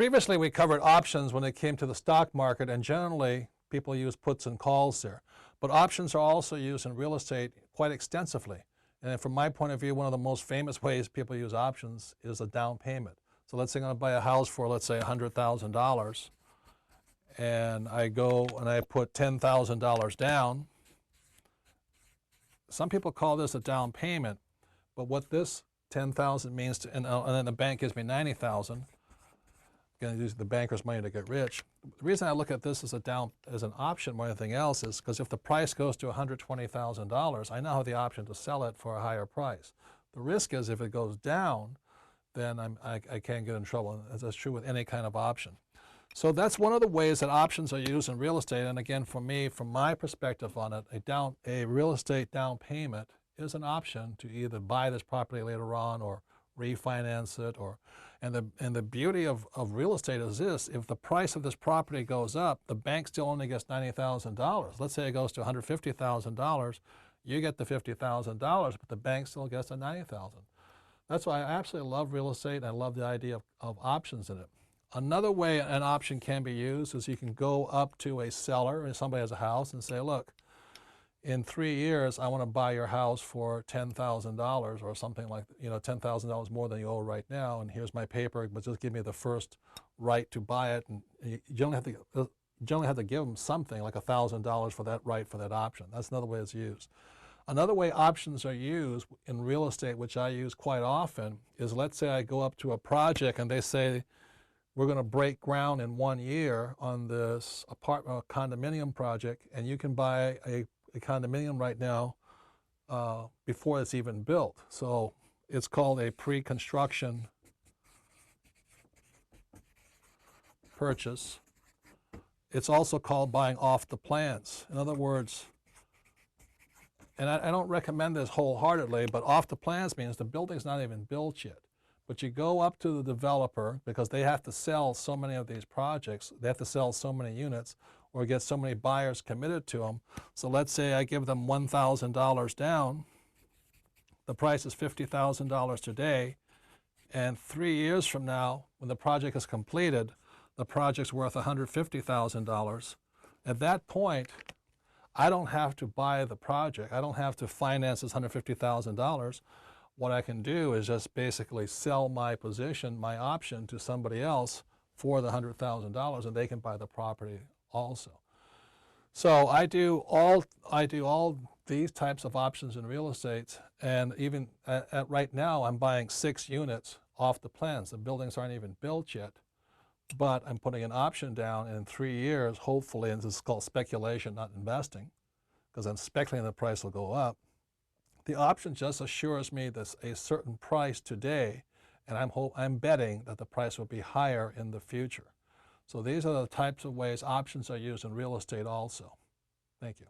Previously, we covered options when it came to the stock market, and generally, people use puts and calls there. But options are also used in real estate quite extensively. And from my point of view, one of the most famous ways people use options is a down payment. So let's say I'm going to buy a house for, let's say, $100,000, and I go and I put $10,000 down. Some people call this a down payment, but what this $10,000 means to, and then the bank gives me $90,000. Going to use the banker's money to get rich. The reason I look at this as an option more than anything else is because if the price goes to $120,000, I now have the option to sell it for a higher price. The risk is if it goes down, then I can't get in trouble. That's true with any kind of option. So that's one of the ways that options are used in real estate. And again, for me, from my perspective on it, a real estate down payment is an option to either buy this property later on or refinance it, and the beauty of real estate is this: if the price of this property goes up, the bank still only gets $90,000. Let's say it goes to $150,000, you get the $50,000, but the bank still gets the $90,000. That's why I absolutely love real estate, and I love the idea of options in it. Another way an option can be used is you can go up to a seller, or somebody has a house, and say, look, in 3 years, I want to buy your house for $10,000 or something like, $10,000 more than you owe right now, and here's my paper, but just give me the first right to buy it. And you generally have to give them something like $1,000 for that right for that option. That's another way it's used. Another way options are used in real estate, which I use quite often, is let's say I go up to a project and they say, we're going to break ground in 1 year on this apartment condominium project, and you can buy a condominium right now before it's even built. So it's called a pre-construction purchase. It's also called buying off the plans. In other words, and I don't recommend this wholeheartedly, but off the plans means the building's not even built yet. But you go up to the developer because they have to sell so many of these projects, they have to sell so many units or get so many buyers committed to them. So let's say I give them $1,000 down. The price is $50,000 today, and 3 years from now, when the project is completed, the project's worth $150,000. At that point, I don't have to buy the project. I don't have to finance this $150,000. What I can do is just basically sell my position, my option, to somebody else for the $100,000, and they can buy the property also. So I do all these types of options in real estate, and even right now I'm buying 6 units off the plans. The buildings aren't even built yet, but I'm putting an option down, and in 3 years, hopefully, and this is called speculation, not investing, because I'm speculating the price will go up. The option just assures me this a certain price today, and I'm betting that the price will be higher in the future. So these are the types of ways options are used in real estate also. Thank you.